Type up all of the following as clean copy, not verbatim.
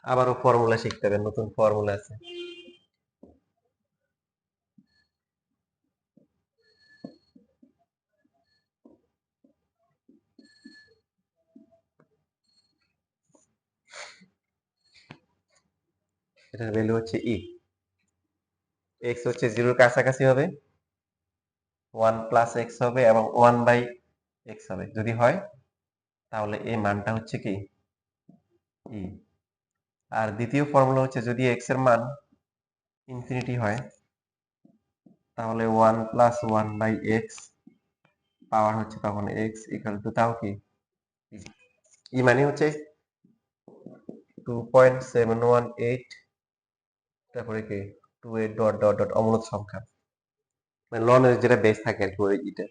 আবারও ফর্মুলা শিখতে হবে, নতুন ফর্মুলা আছে। এটার ভ্যালু হচ্ছে ই। এক্স হচ্ছে জিরোর কাছাকাছি হবে, 1 প্লাস এক্স হবে এবং 1 বাই এক্স হবে। যদি হয় তাহলে এই মানটা হচ্ছে কি ই। আর দ্বিতীয় ফর্মুলা হচ্ছে যদি এক্স এর মান ইনফিনিটি হয় তাহলে 1 প্লাস 1 বাই এক্স পাওয়ার হচ্ছে তখন এক্স ইকুয়াল টু তাও কি ই মানে হচ্ছে 2.718, তারপরে কি 28 ডট ডট ডট অমূলক সংখ্যা, মানে লনের যেটা বেস থাকে আর কি ওই ইটা।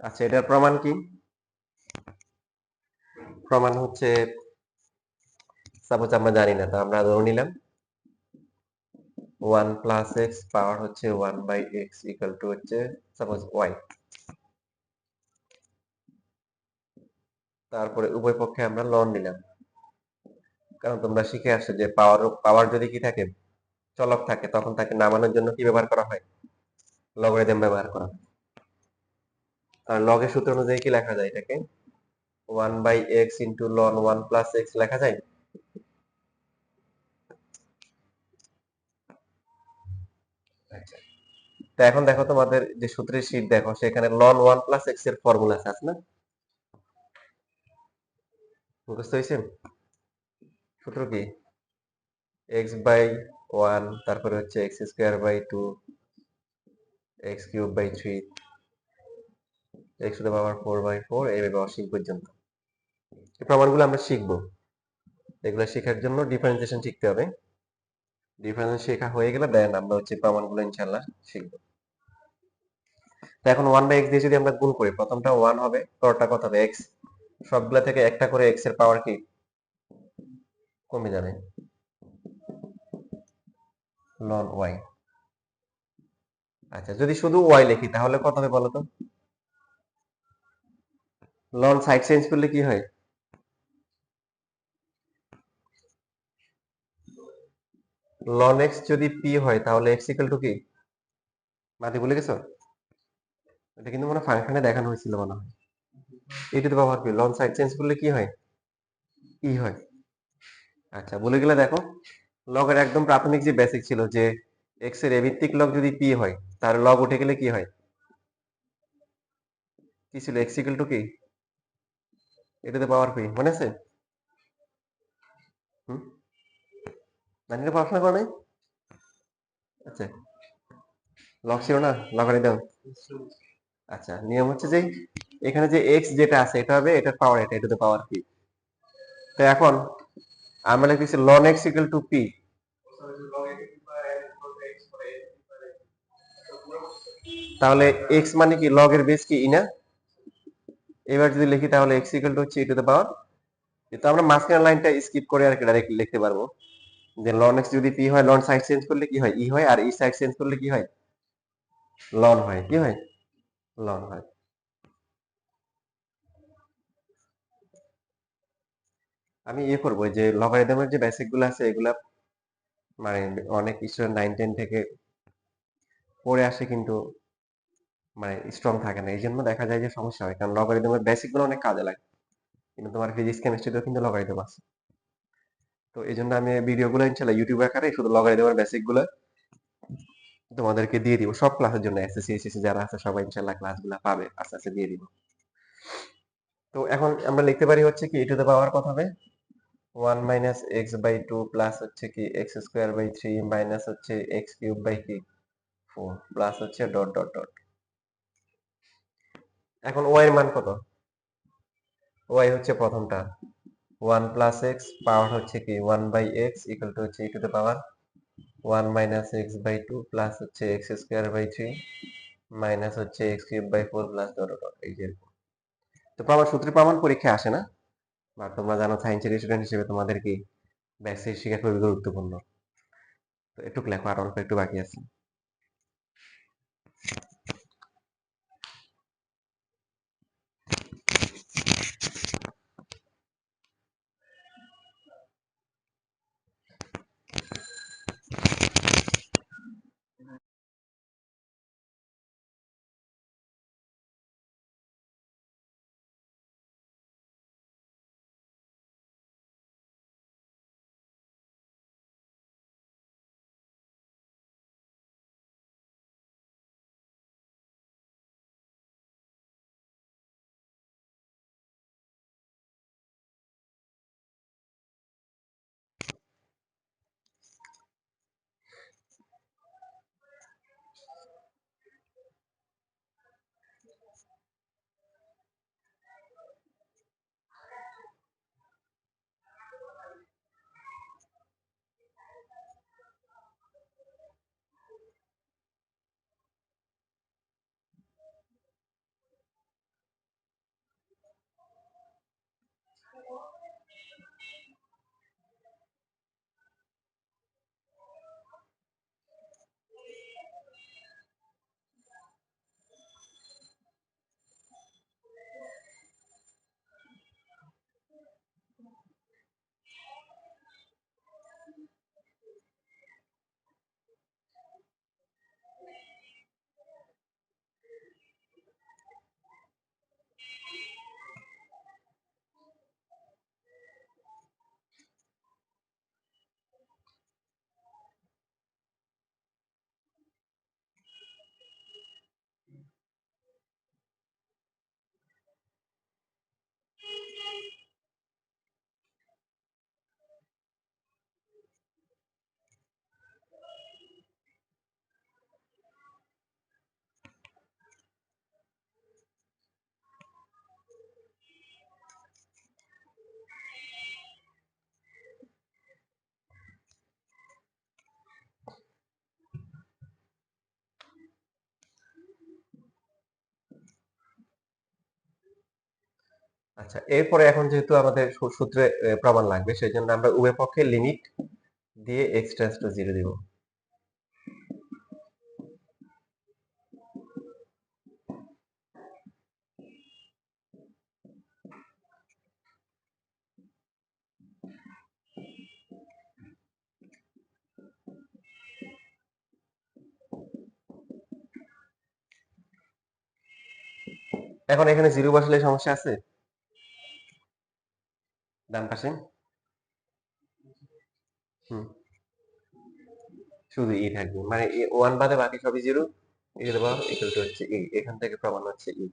আচ্ছা, এটার প্রমাণ কি? প্রমাণ হচ্ছে সাপোজ আমরা জানি না, তো আমরা ধরে নিলাম 1 প্লাস এক্স পাওয়ার হচ্ছে 1 বাই এক্স ইকুয়াল টু হচ্ছে সাপোজ ওয়াই। তারপরে উভয় পক্ষে আমরা লন নিলাম, কারণ তোমরা শিখে আসছো যে পাওয়ার পাওয়ার যদি কি থাকে চলক থাকে তখন তাকে নামানোর জন্য কি ব্যবহার করা হয়? লগারিদম ব্যবহার করা হয়। আর লগের সূত্র অনুযায়ী কি লেখা যায় এটাকে? 1 by x into ln 1 plus x লেখা যায়। আচ্ছা, তো এখন দেখো তোমাদের যে সূত্রের শীট দেখো, সেখানে লন 1 প্লাস এক্স এর ফর্মুলা আছে না? মুখস্থ হয়েছে? সূত্র কি? এক্স বাই 1, তারপরে হচ্ছে x square by 2, x cube by 3, x to the power 4/4, এইভাবে অসীম পর্যন্ত। এই প্রমাণগুলো আমরা শিখবো। এগুলো শেখার জন্য ডিফারেন্সিয়েশন শিখতে হবে। ডিফারেন্স শেখা হয়ে গেলে দেন আমরা হচ্ছে প্রমাণগুলো ইনশাআল্লাহ শিখবো। তো এখন 1 বাই এক্স দিয়ে যদি আমরা গুণ করি, প্রথমটা 1 হবে, পরেরটা কত হবে? এক্স। সবগুলা থেকে একটা করে এক্স এর পাওয়ার কি কমে যাবে, লন ওয়াই। আচ্ছা, যদি শুধু ওয়াই লিখি তাহলে কত হবে বলো তো? লন সাইড চেঞ্জ করলে কি হয়? লন এক্স যদি পি হয় তাহলে এক্স ইকুয়াল টু কি? মাঝে ভুলে গেছো? এটা কিন্তু মনে ফাংশনে দেখানো হয়েছিল মনে হয়। E to the power P, লন সাইড চেঞ্জ করলে কি হয়? ই হয়। আচ্ছা, বলে গেলে দেখো, লগের একদম প্রাথমিক যে বেসিক ছিল যে এক্স এর এভিত্তিক লগ যদি পি হয় তাহলে লগ উঠে গেলে কি হয়? কি ছিল? এক্স ইকুয়াল টু কি? ই টু দ্য পাওয়ার পি, মনে আছে? হুম, নানিরা পড়াশোনা করে নাই? আচ্ছা, লগ ছিল না, লগারিদম। আচ্ছা, নিয়ম হচ্ছে যে এখানে যে এক্স যেটা আছে এটা হবে এটার পাওয়ার, এটা e to the power p. তো এখন আমরা লিখতেছি ln x equal to p. তাহলে এক্স মানে কি? লগের বেস কি ই না? এবার যদি লিখি তাহলে এক্স ইকুয়াল টু হচ্ছে ই টু দ্য পাওয়ার। তো আমরা মাঝখানের লাইনটা স্কিপ করে আর কি ডাইরেক্টলি লিখতে পারবো যে লন এক্স যদি পি হয়, লন সাইড চেঞ্জ করলে কি হয়? ই হয়, আর ই সাইড চেঞ্জ করলে কি হয়? লন হয়। কি হয়? লন হয়। আমি ইয়ে করবো যে লগারিদমের যে বেসিক গুলো আছে এগুলা মানে অনেক স্টুডেন্ট 9-10 থেকে পড়ে আসে কিন্তু মানে স্ট্রং থাকে না, এই জন্য দেখা যায় যে সমস্যা হয়, কারণ লগারিদমের বেসিক গুলো অনেক কাজে লাগে। কিন্তু তোমার ফিজিক্স কেমিস্ট্রিতেও কিন্তু লগারিদম আছে। তো এই জন্য আমি ভিডিও গুলো ইনশাল্লাহ ইউটিউব আকারে শুধু লগারিদমের বেসিক গুলো তোমাদেরকে দিয়ে দিব সব ক্লাসের জন্য, এসএসসি এসএসসি যারা আছে সবাই ইনশাআল্লাহ ক্লাসগুলো পাবে, আস্তে আস্তে দিয়ে দিব। তো এখন আমরা লিখতে পারি হচ্ছে কি e টু দ্য পাওয়ার কত হবে, 1 minus x by two plus হচ্ছে কি x square by three minus হচ্ছে এক্স কিউব বাই কি 4 প্লাস হচ্ছে ডট ডট ডট। এখন ওয়াই এর মান কত, ওয়াই হচ্ছে প্রথমটা 1 প্লাস এক্স, পাওয়ার হচ্ছে কি 1 বাই এক্স ইকুয়াল টু হচ্ছে e to the power 1 minus x by two plus হচ্ছে x square by three minus হচ্ছে x cube by four plus dot dot. এই যে তো প্রমাণ, সূত্রের প্রমাণ পরীক্ষায় আসে না, বা তোমরা জানো সায়েন্সের স্টুডেন্ট হিসেবে তোমাদের কি বেসিক শিক্ষা খুবই গুরুত্বপূর্ণ। তো একটু লেখো, আর অল্প একটু বাকি আছে। আচ্ছা, এরপরে এখন যেহেতু আমাদের সূত্রে প্রমাণ লাগবে, সেই জন্য আমরা উভয় পক্ষে লিমিট দিয়ে এক্স টেন্ডস টু জিরো দিব। এখন এখানে জিরো বসালে সমস্যা আছে, ডান পাশে হুম শুধু ই থাকবে, মানে ওয়ান বাদে বাকি সবই জিরো, এর পাওয়ার ইকুয়াল টু হচ্ছে ই, এখান থেকে প্রমাণ হচ্ছে ই।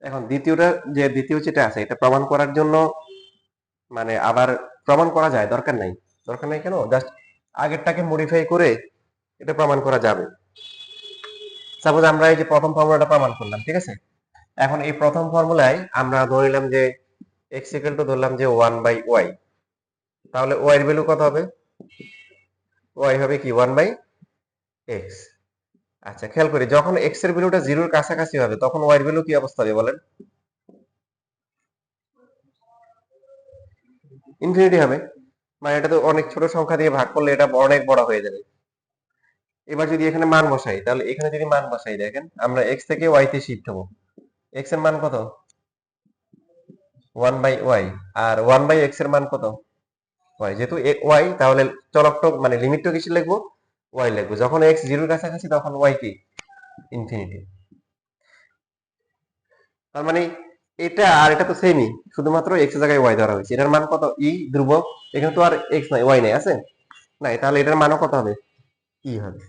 এখন দ্বিতীয়টা, যে দ্বিতীয় যেটা আছে এটা প্রমাণ করার জন্য, মানে আবার প্রমাণ করা যায়, দরকার নাই, দরকার নাই কেন, জাস্ট আগেরটাকে মডিফাই করে এটা প্রমাণ করা যাবে। সাপোজ আমরা এই যে প্রথম ফর্মুলাটা প্রমাণ করলাম, ঠিক আছে। এখন এই প্রথম ফর্মুলায় আমরা ধরলাম যে x ইকুয়াল টু ধরলাম যে 1/y, তাহলে y এর ভ্যালু কত হবে? y হবে কি 1/x। আচ্ছা, খেয়াল করি যখন x এর ভ্যালুটা 0 এর কাছাকাছি হবে তখন y এর ভ্যালু কি অবস্থা হবে বলেন? ইনফিনিটি হবে। মানে এটা তো অনেক ছোট সংখ্যা দিয়ে ভাগ করলে এটা অনেক বড় হয়ে যাবে। এবার যদি এখানে মান বসাই, তাহলে এখানে যদি মান বসাই, দেখেন আমরা x থেকে y তে শিফট হবো। x এর মান কত? 1/y। আর 1/x এর মান কত? y। যেহেতু y, তাহলে চলকটা মানে লিমিটটা কিসে লিখবো? y লিখবো। যখন x 0 এর কাছাকাছি তখন y কি ইনফিনিটি। তার মানে এটা আর এটা তো সেমই, শুধুমাত্র x এর জায়গায় y ধরা হয়েছে। এটার মান কত? e ধ্রুবক। এখানে তো আর x নাই, y নাই, আছে নাই, তাহলে এটার মানও কত হবে? e হবে।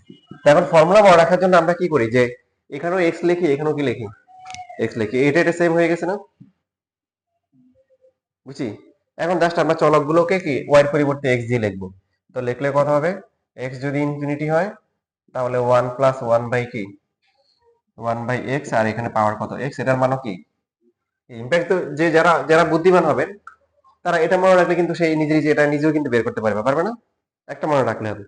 তো এখন ফর্মুলা মনে রাখার জন্য আমরা কি করি, যে এখানেও x লিখি, এখানেও কি লিখি? x লিখি। এটা সেম হয়ে গেছে না? বুঝছি। এখন জাস্ট আমরা চলকগুলোকে কি y এর পরিবর্তে x দিয়ে লিখবো। তো লিখলে কত হবে? x যদি ইনফিনিটি হয় তাহলে 1 প্লাস 1 বাই কি 1/x, আর এখানে পাওয়ার কত x, এটার মানও কি ইম্প্যাক্ট। তো যে যারা যারা বুদ্ধিমান হবেন তারা এটা মনে রাখলে কিন্তু সেই নিজে নিজে এটা নিজেও কিন্তু বের করতে পারবে, পারবে না? একটা মনে রাখলে হবে।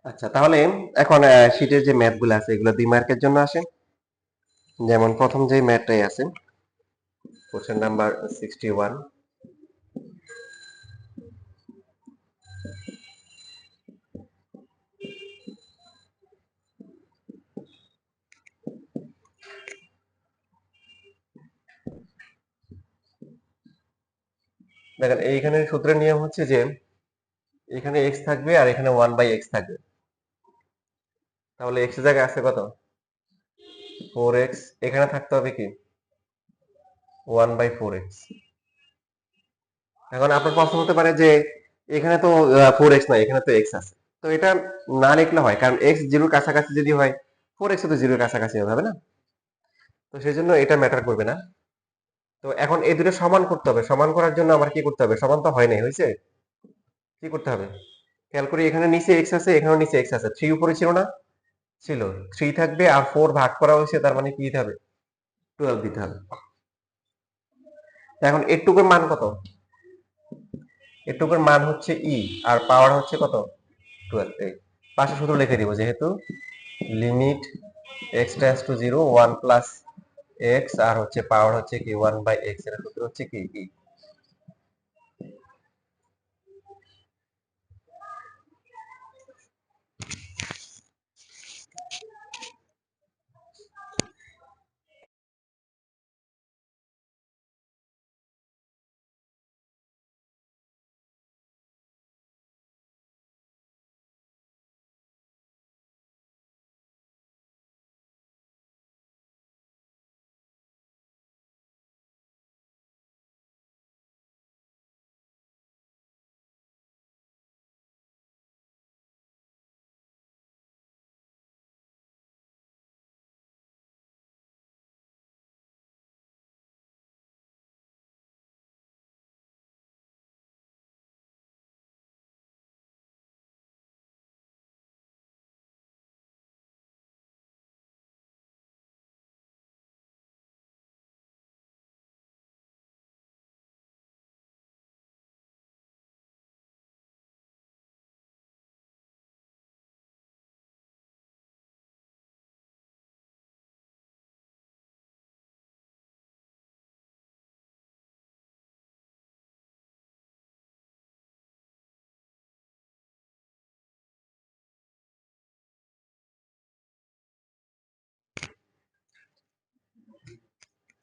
আচ্ছা, তাহলে এখন শীটের যে ম্যাথ গুলো আছে এগুলো 2 মার্কের জন্য আসে। যেমন প্রথম যে ম্যাথটাই আছে, কোশ্চেন নাম্বার 61। দেখেন এইখানে সূত্রের নিয়ম হচ্ছে যে এখানে x থাকবে আর এখানে 1/x থাকবে। তাহলে x এর জায়গায় আছে কত? 4x। এখানে থাকতে হবে কি 1/4x। এখন আপনার প্রশ্ন হতে পারে যে এখানে তো 4x নাই, এখানে তো x আছে। তো এটা না লিখলে হয়, কারণ x 0 এর কাছাকাছি যদি হয় 4x তো 0 এর কাছাকাছি হবে না? তো সেই জন্য এটা ম্যাটার করবে না। তো এখন এই দুটো সমান করতে হবে। সমান করার জন্য আমার কি করতে হবে? সমান তো হয় নাই, হয়েছে? কি করতে হবে? খেয়াল করি, এখানে নিচে x আছে, এখানেও নিচে x আছে। 3 উপরে ছিল না? ছিল। 3 থাকবে আর 4 ভাগ করা হয়েছে, তার মানে কি দিতে হবে? 12 দিতে হবে। এখন এটুকুর মান কত? এটুকুর মান হচ্ছে e, আর পাওয়ার হচ্ছে কত? 12। এই পাশে সূত্র লিখে দিব, যেহেতু limit x tends to 0 1 plus x, আর হচ্ছে পাওয়ার হচ্ছে কি 1/x, এর সূত্র হচ্ছে কি e।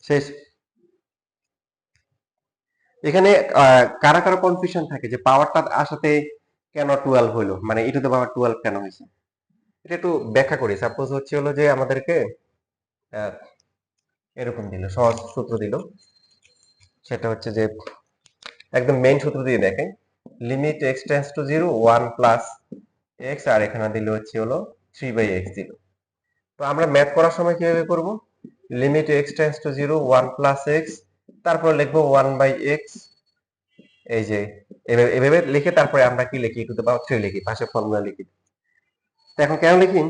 শেষ। এখানে কারা কারা কনফিউশন থাকে যে পাওয়ারটা আসাতে কেন 12 হলো, মানে ই টু দ্য পাওয়ার 12 কেন হয়েছে, এটা একটু ব্যাখ্যা করি। সাপোজ হচ্ছে হলো যে আমাদেরকে আহ, এরকম দিল, সহজ সূত্র দিল, সেটা হচ্ছে যে একদম মেইন সূত্র দিয়ে দেখেন, limit X tends to 0 1 plus X, আর এখানে দিল হচ্ছে হলো 3/x দিল। তো আমরা ম্যাথ করার সময় কিভাবে করব, limit X tends to 0 1 plus x, তারপর লিখবো 1/x, এই যে এভাবে এভাবে লিখে তারপরে আমরা কি লিখি, টু দ্য পাওয়ার 3 লিখি, পাশে ফর্মুলা লিখি। তো এখন কেন লিখি,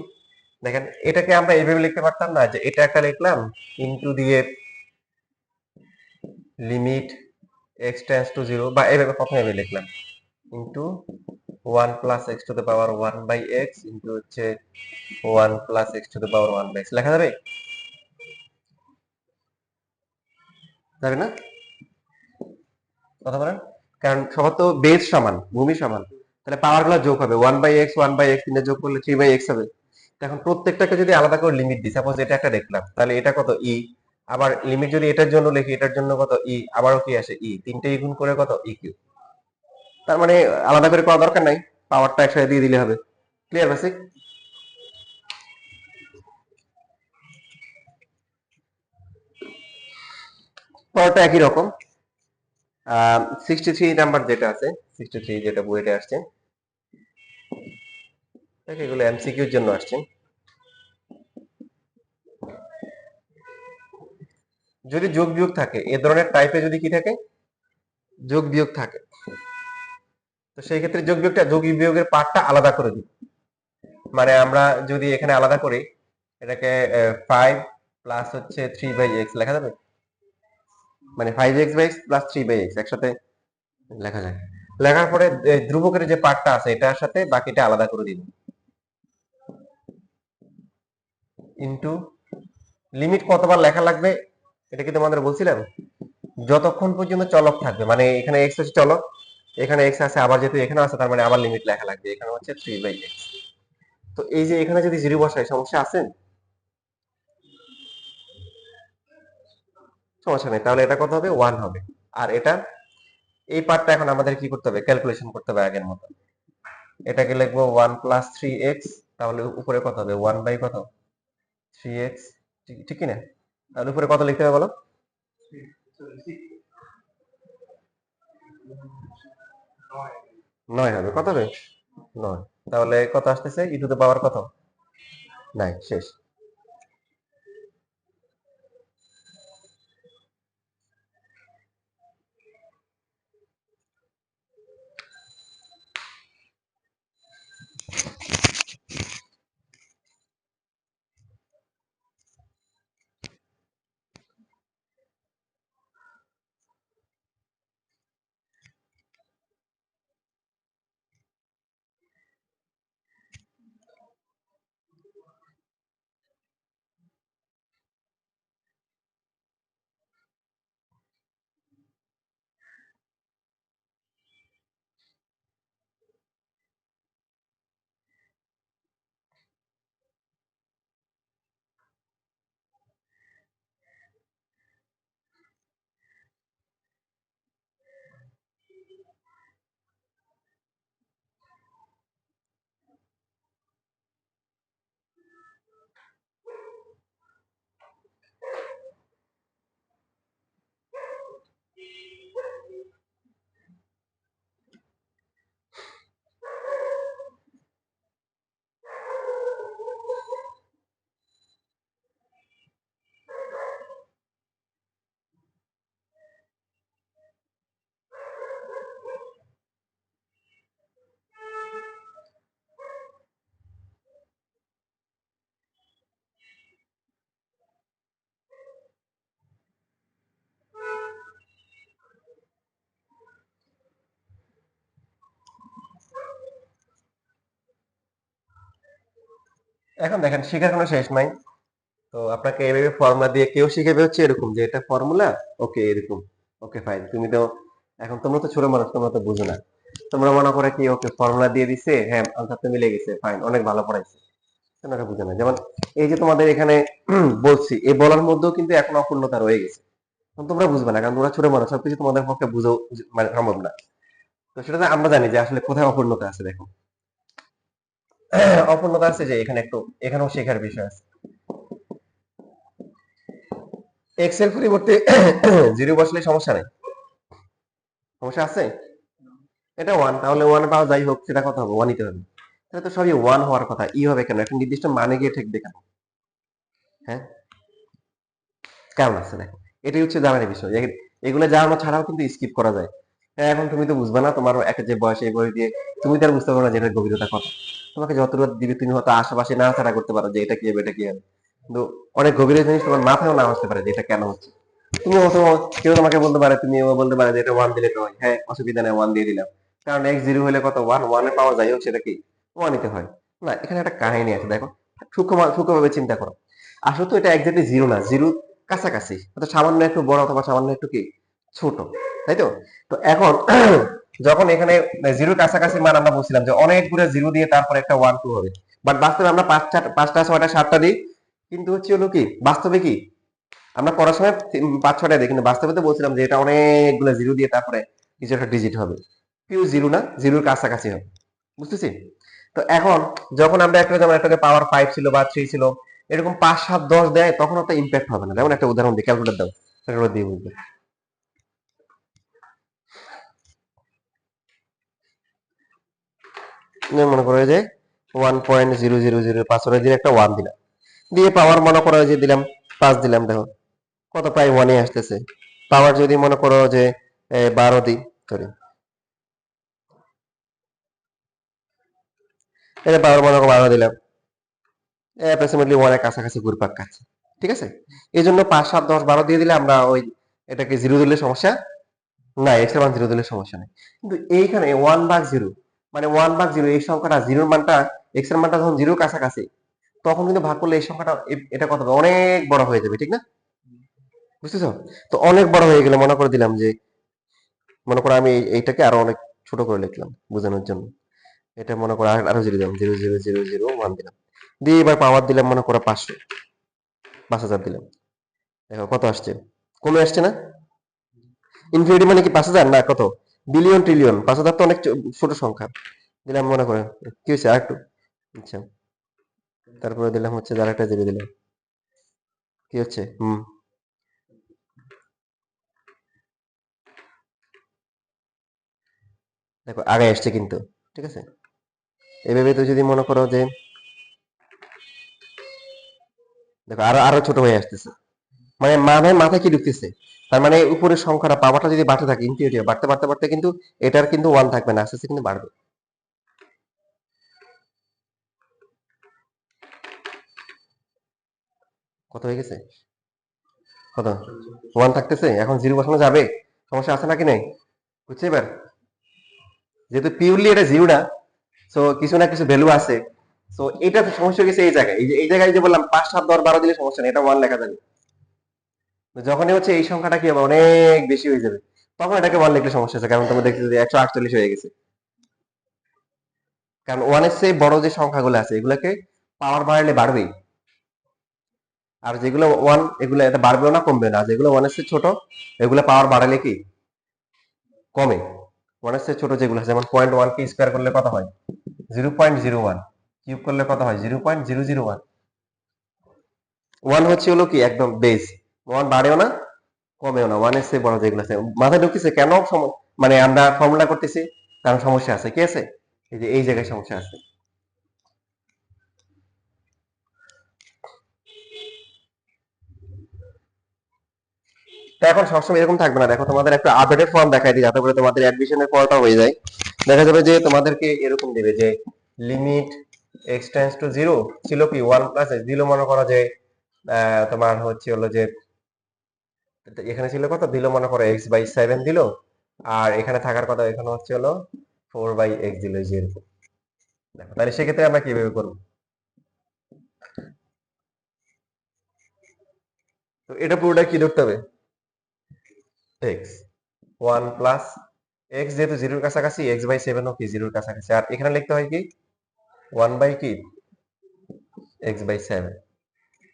দেখেন এটাকে আমরা এইভাবে লিখতে পারতাম না যে এটা একটা লিখলাম ইনটু দিয়ে লিমিট এক্স টেন্ডস টু 0, বা এইভাবে প্রথমে আমি লিখলাম into 1 plus x to the power 1/x into হচ্ছে 1 plus x to the power 1/x লেখা যাবে, যাবে না? কথা বলেন। কারণ সবার তো বেস সমান, ভূমি সমান, তাহলে পাওয়ার গুলো যোগ হবে, 1/x 1/x তিনটা যোগ করলে 3/x হবে। এখন প্রত্যেকটাকে যদি আলাদা করে লিমিট দিই, সাপোজ এটা একটা দেখলাম, তাহলে এটা কত ই, আবার লিমিট যদি এটার জন্য লিখি, এটার জন্য কত ই, আবারও কি আসে ই, তিনটে ই গুণ করে কত ই কিউ। তার মানে আলাদা করে করা দরকার নাই, পাওয়ারটা একসাথে দিয়ে দিলে হবে। Clear basic? পাওয়ারটা একই রকম। 63 নাম্বার যেটা আছে, 63 যেটা বইতে আসছে, এগুলো এমসিকিউর জন্য আসছে। যদি যোগ বিয়োগ থাকে, এ ধরনের টাইপে যদি কি থাকে, যোগ বিয়োগ থাকে, তো সেই ক্ষেত্রে যোগ বিয়োগের পার্টটা আলাদা করে দিই। মানে আমরা যদি এখানে আলাদা করি, এটাকে 5 প্লাস হচ্ছে 3/x লেখা যাবে, মানে 5x/x প্লাস 3/x একসাথে লেখা যায়। লেখার পরে ধ্রুবকের যে পার্টটা আছে এটার সাথে বাকিটা আলাদা করে দিব, ইনটু লিমিট কতবার লেখা লাগবে এটা কি তোমাদের বলছিলাম, যতক্ষণ পর্যন্ত চলক থাকবে, মানে এখানে এক্স হচ্ছে চলক, এখানে এক্স আছে, আবার যেহেতু এখানে আছে তার মানে আবার লিমিট লেখা লাগবে, এখানে হচ্ছে 3/x। তো এই যে এখানে যদি জিরো বসাই, সমস্যা আছে? সমস্যা নেই, তাহলে এটা কত হবে 1 হবে। আর এটা এই পার্টটা এখন আমাদের কি করতে হবে, ক্যালকুলেশন করতে হবে আগের মতো। এটাকে লিখবো 1 প্লাস 3x, তাহলে উপরে কত হবে 1 বাই কত 3x, ঠিক কি না? তাহলে উপরে কত লিখতে হবে বলো, 9 হবে। কত হবে 9, তাহলে কত আসতেছে ই টু দ্য পাওয়ার কত 9, শেষ। এখন দেখেন শেখার কোনো শেষ নাই। তো আপনাকে এইভাবে ফর্মুলা দিয়ে কেউ শিখাবে হচ্ছে এরকম যে এটা ফর্মুলা, ওকে এরকম, ওকে ফাইন। তুমি তো এখন তোমরা তো ছোট মানুষ, তোমরা তো বুঝো না, তোমরা মনে করে কি ওকে ফর্মুলা দিয়ে দিছে, হ্যাঁ আনসার তো মিলে গেছে, ফাইন, অনেক ভালো পড়াইছে, তোমরা বুঝো না। যেমন এই যে তোমাদের এখানে বলছি, এই বলার মধ্যেও কিন্তু এখন অপূর্ণতা রয়ে গেছে। তোমরা বুঝবে না, কারণ তোমরা ছোট মানুষ, সবকিছু তোমাদের পক্ষে বুঝো মানে সম্ভব না। তো সেটাতে আমরা জানি যে আসলে কোথায় অপূর্ণতা আছে। দেখো অপূর্ণতা আছে যে এখানে একটু, এখানেও শেখার বিষয় আছে। এক্স এর পরিবর্তে জিরো বসলে সমস্যা নেই, সমস্যা আছে। এটা ওয়ান, তাহলে ওয়ান পাওয়া যাই হোক সেটা কথা হবে, ওয়ান নিতে হবে। তাহলে তো সবই ওয়ান হওয়ার কথা, ই হবে কেন? একটা নির্দিষ্ট মানে গিয়ে ঠেকবে কেন? হ্যাঁ, কারণ আছে। দেখো এটাই হচ্ছে জানার বিষয়, এগুলো জানানো ছাড়াও কিন্তু স্কিপ করা যায়। হ্যাঁ, এখন তুমি তো বুঝবে না, তোমার একটা যে বয়স, এই বয়স দিয়ে তুমি তো আর বুঝতে পারো না যে এটার গভীরতা কত। তোমাকে যতটা দিবে তুমি হয়তো আশেপাশে নাড়াচাড়া করতে পারো যে এটা কি হবে, এটা কি হবে, কিন্তু অনেক গভীরের জিনিস তোমার মাথায়ও না আসতে পারে যে এটা কেন হচ্ছে। তুমি হয়তো, কেউ তোমাকে বলতে পারে, তুমি বলতে পারে যে এটা ওয়ান দিলে তো হয়, হ্যাঁ অসুবিধা নেই, ওয়ান দিয়ে দিলাম। কারণ এক্স জিরো হলে কত, ওয়ান, ওয়ানে পাওয়া যায় হোক সেটা কি, ওয়ান নিতে হয়। না, এখানে একটা কাহিনী আছে। দেখো সূক্ষ্মভাবে চিন্তা করো। আসলে তো এটা একজাক্টলি জিরো না, জিরো কাছাকাছি, অর্থাৎ সামান্য একটু বড় অথবা সামান্য একটু কি ছোট, তাই তো। তো এখন যখন এখানে জিরোর কাছাকাছি মান আমরা বলছিলাম যে অনেকগুলো জিরো দিয়ে তারপর একটা ওয়ান টু হবে, বাট বাস্তবে আমরা পাঁচটা ছয়টা সাতটা দিই, কিন্তু হচ্ছে হলো কি বাস্তবে কি আমরা পড়ার সময় পাঁচ ছয়টা দিই, কিন্তু বাস্তবে তো বলছিলাম যে এটা অনেকগুলো জিরো দিয়ে তারপরে কিছু একটা ডিজিট হবে। পিউ জিরো না, জিরোর কাছাকাছি হবে, বুঝতেছি। তো এখন যখন আমরা একটা, যেমন একটা পাওয়ার ফাইভ ছিল বা থ্রি ছিল, এরকম পাঁচ সাত দশ দেয়, তখন তো ইম্প্যাক্ট হবে না। যেমন একটা উদাহরণ দিই, ক্যালকুলেট দাও, ক্যালকুলেট দিয়ে বুঝবে। মনে করো যে 1.0005 দিয়ে একটা ওয়ান দিলাম, দিয়ে পাওয়ার মনে করো যে দিলাম 5 দিলাম। দেখো কত প্রায় ওয়ানে আসতেছে। পাওয়ার যদি মনে করো যে 12 দিই, সরি, এটা পাওয়ার মনে করো 12 দিলাম, অ্যাপ্রক্সিমেটলি ওয়ানের কাছাকাছি ঘুরপাক খাচ্ছে। ঠিক আছে, এই জন্য 5 7 10 12 দিয়ে দিলে আমরা ওই এটাকে জিরো দিলে সমস্যা না, এক্স এর মান জিরো দিলে সমস্যা নেই। কিন্তু এইখানে ওয়ান ভাগ জিরো, মানে ওয়ান ভাগ জিরো, এই সংখ্যাটা জিরোর মানটা, এক্স এর মানটা যখন জিরোর কাছাকাছি, তখন কিন্তু ভাগ করলে এই সংখ্যাটা এটা কত হবে, অনেক বড় হয়ে যাবে, ঠিক না? বুঝতেছো? তো অনেক বড় হয়ে গেলে মনে করে দিলাম যে, মনে করো আমি এইটাকে আরো অনেক ছোট করে লিখলাম বোঝানোর জন্য। এটা মনে করো আরো জিরো দিলাম, 0.0001 দিলাম, দিয়ে এবার পাওয়ার দিলাম মনে করো 500, 5,000 দিলাম। দেখো কত আসছে, কমে আসছে না? ইনফিনিটি মানে কি 5,000 না কত, বিলিয়ন ট্রিলিয়ন। 5,000 তো অনেক ছোট সংখ্যা। দিলাম মনে করেন, কি হয়েছে আর একটু, আচ্ছা, তারপরে দিলাম হচ্ছে আর একটা জিরো দিলাম, কি হচ্ছে, দেখো আগে আসছে কিন্তু, ঠিক আছে। এভাবে তো যদি মনে করো যে, দেখো আরো আরো ছোট হয়ে আসতেছে, মানে মাথায় মাথায় কি ঢুকতেছে, তার মানে উপরের সংখ্যাটা পাওয়ারটা যদি বাড়তে থাকে, ইনফিনিটি বাড়তে বাড়তে বাড়তে কিন্তু এটার কিন্তু ওয়ান থাকবে না, আস্তে আস্তে কিন্তু বাড়বে। কত হয়ে গেছে, কত, ওয়ান থাকতেছে, এখন জিরো বসানো যাবে, সমস্যা আছে নাকি নাই, বুঝছে এবার? যেহেতু পিওরলি এটা জিরো না, সো কিছু না কিছু ভ্যালু আছে। সো এটা সমস্যা হয়ে গেছে এই জায়গায়, এই জায়গায় যে বললাম 5 7 10 12 দিলে সমস্যা নেই, এটা ওয়ান লেখা যাবে। যখনই হচ্ছে এই সংখ্যাটা কি হবে, অনেক বেশি হয়ে যাবে, তখন এটাকে ওয়ান লিখলে সমস্যা আছে, কারণ তুমি দেখছো যে 148 হয়ে গেছে। কারণ ওয়ানের চেয়ে বড় যে সংখ্যাগুলো আছে এগুলোকে পাওয়ার বাড়ালে বাড়বেই, আর যেগুলো ওয়ান এগুলো এটা বাড়বেও না কমবে না, যেগুলো ওয়ানের চেয়ে ছোট এগুলো পাওয়ার বাড়ালে কি কমে। ওয়ানের চেয়ে ছোট যেগুলো আছে, যেমন 0.1 কে স্কোয়ার করলে কত হয়, 0.01, কিউব করলে কত হয়, 0.001। ওয়ান হচ্ছে হলো কি একদম বেস, ওয়ান বাড়েও না কমেও না, ওয়ানের চেয়ে বড় যেগুলো আছে। মাথায় ঢুকতেছে কেন মানে আমরা ফর্মুলা করতেছি, কারণ সমস্যা আছে, কি আছে, এই যে এই জায়গায় সমস্যা আছে। তো এখন সবসময় এরকম থাকবে না, দেখো তোমাদের একটা আপডেটেড ফর্ম দেখাই দিই, যাতে করে তোমাদের অ্যাডমিশনের পড়াটা হয়ে যায়। দেখা যাবে যে তোমাদেরকে এরকম দেবে যে limit x tends to zero ছিল কি ওয়ান প্লাস এক্স দিল, মনে করো যে তোমার হচ্ছে হলো যে এখানে ছিল কত দিল, মনে করো এক্স বাই সেভেন দিল, আর এখানে থাকার কথা এখানে হচ্ছে হলো 4/x দিল, যে এরকম। দেখো তাহলে সেক্ষেত্রে আমরা কিভাবে করবো, তো এটা পুরোটা কি ধরতে হবে, এক্স ওয়ান প্লাস এক্স, যেহেতু জিরোর কাছাকাছি, এক্স বাই সেভেন ও কি জিরোর কাছাকাছি, আর এখানে লিখতে হয় কি ওয়ান বাই কি এক্স বাই সেভেন।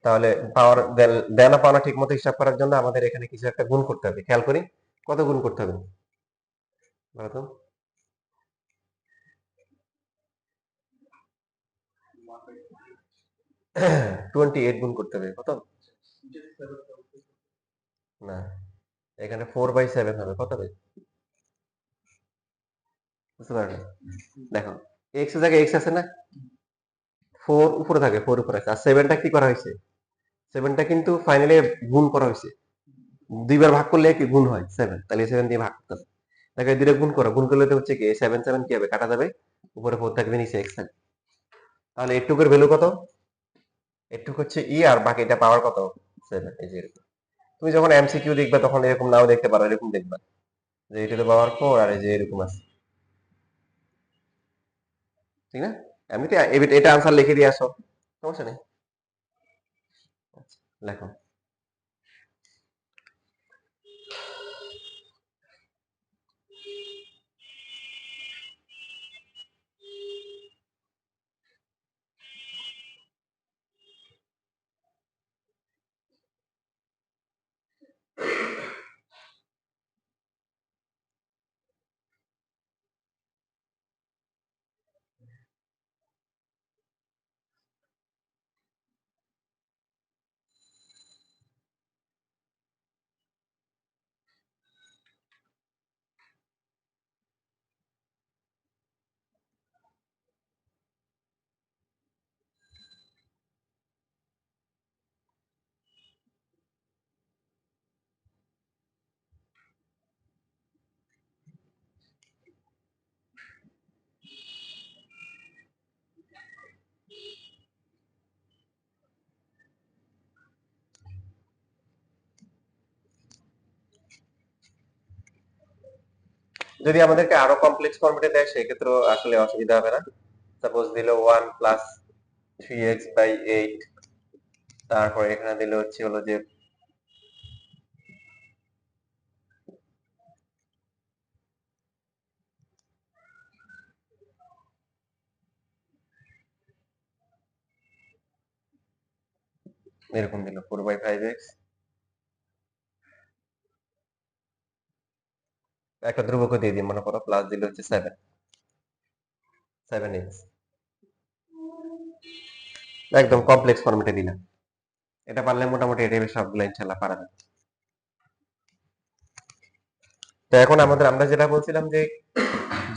তাহলে পাওয়ার দেনা পাওনা ঠিক মতো হিসাব করার জন্য আমাদের এখানে কিছু একটা গুণ করতে হবে। খেয়াল করি কত গুণ করতে হবে বলো তো। 28 গুণ করতে হবে কত? না, এখানে 4/7 হবে কত হবে? বুঝতে পারলে? দেখো x এর জায়গায় x আছে না, 4 উপরে থাকে, 4 উপরে আছে, আর 7টা কি করা হয়েছে? 7টা কিন্তু ফাইনালি গুণ করা হয়েছে, দুইবার ভাগ করলে কি গুণ হয় 7, তাহলে 7 দিয়ে ভাগ করতে হবে। দেখো এই দুটো গুণ করো, গুণ করলে তো হচ্ছে কি 7 7 কি হবে, কাটা যাবে, উপরে 4 থাকবে, নিচে x থাকবে। তাহলে এটুকুর ভ্যালু কত? এটুকু হচ্ছে ই, আর বাকিটা পাওয়ার কত? 7। এই যে এরকম। তুমি যখন এমসিকিউ দেখবা তখন এরকম নাও দেখতে পারো, এরকম দেখবা যে এটা তো পাওয়ার 4 আর এই যে এরকম আছে, ঠিক না? এমনিতে এটা আনসার লিখে দিয়ে আসো, সমস্যা নেই। আচ্ছা, লেখো। যদি আমাদেরকে আরো কমপ্লেক্স ফরম্যাটে দেয় সেক্ষেত্রে আসলে অসুবিধা হবে না। সাপোজ দিল 1 প্লাস 3x/8, তারপর এখানে দিল হচ্ছে হলো যে এরকম দিল 4/5x, একটা ধ্রুবক দিয়ে দিই, মনে করো প্লাস দিল হচ্ছে 7x, একদম কমপ্লেক্স ফরম্যাটে দিলাম। এটা পারলে মোটামুটি এটা সবগুলো ইনশাআল্লাহ পারা যাবে। তো এখন আমরা যেটা বলছিলাম যে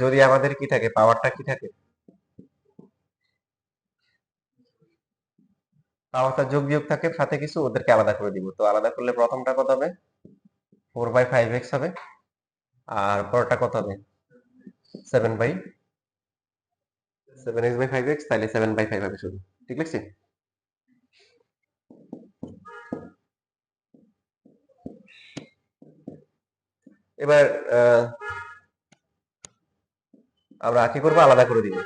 যদি আমাদের কি থাকে, পাওয়ারটা কি থাকে, পাওয়ারটা যোগ বিয়োগ থাকে সাথে কিছু, ওদেরকে আলাদা করে দিব। তো আলাদা করলে প্রথমটা কত হবে? 4/5x হবে, আর পরটা কত হবে? 7x/5x, তাহলে 7/5 হবে শুধু, ঠিক লিখছি? এবার আমরা কি করবো, আলাদা করে দিব।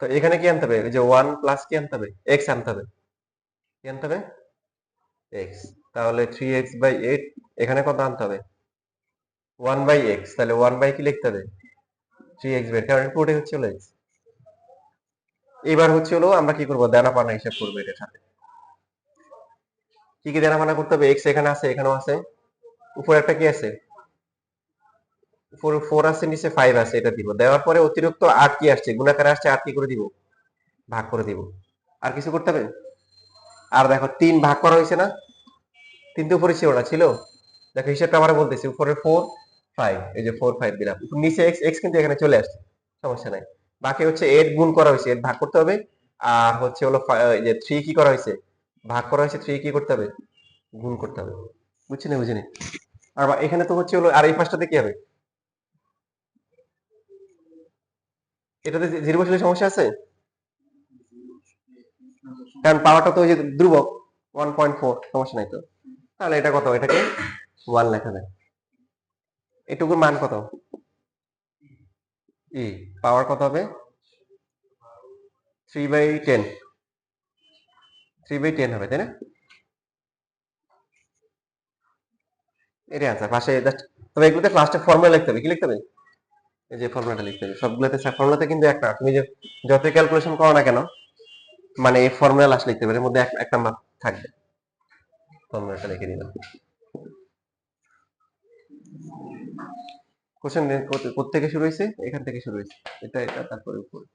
তো এখানে কি আনতে হবে, ওই যে 1 প্লাস কি আনতে হবে, x আনতে হবে। কি আনতে হবে? x। তাহলে 3x/8, এখানে কত আনতে হবে? 1/x, তাহলে 1 বাই কি লিখতে হবে? 3x/8, কারণ পুরোটাই হচ্ছে হলো x। এবার হচ্ছে হলো আমরা কি করব, দেনা পাওনা হিসাব করবো এটার সাথে। কি কি দেনা পাওনা করতে হবে? x এখানে আছে, এখানেও আছে, উপরে একটা কি আছে, উপরে 4 আছে, নিচে 5 আছে, এটা দিব। দেওয়ার পরে অতিরিক্ত 8 কি আসছে, গুণাকারে আসছে, 8 কি করে দিব, ভাগ করে দিব। আর কিছু করতে হবে? আর দেখো 3 ভাগ করা হয়েছে না, 3 তো উপরে ছিল না, ছিল? দেখো হিসাবটা আমরা বলতেছি, উপরে 4 5, এই যে 4 5 দিলাম, নিচে x, x কিন্তু এখানে চলে আসছে, সমস্যা নাই। বাকি হচ্ছে 8 গুণ করা হয়েছে, 8 ভাগ করতে হবে। আর হচ্ছে হলো এই যে 3 কি করা হয়েছে, ভাগ করা হয়েছে, 3 কি করতে হবে, গুণ করতে হবে। বুঝছি না, বুঝিনি? আর এখানে তো হচ্ছে হলো, আর এই পাশটাতে কি হবে, এটাতে জিরো বসলে সমস্যা আছে, কারণ পাওয়ারটা তো ওই যে ধ্রুবক 1.4, সমস্যা নাই তো। তাহলে এটা কত, এটাকে 1 লেখা যায়। এটুকুর মান কত? ই পাওয়ার কত হবে? 3/10 3/10 হবে, তাই না? এটাই আনসার। পাশে জাস্ট তবে এগুলোতে লাস্টে ফর্মুলা লিখতে হবে। কি লিখতে হবে? এই যে ফর্মুলাটা লিখতে হবে। সবগুলোতে ফর্মুলাতে কিন্তু একটা, তুমি যে যত ক্যালকুলেশন করো না কেন, মানে এই ফর্মুলা লাস্ট লিখতে হবে, এর মধ্যে একটা মার্ক থাকবে। ফর্মুলাটা লিখে দিলাম। কোশ্চেন কোথা থেকে শুরু হয়েছে? এখান থেকে শুরু হয়েছে। এটা তারপরে উপরে।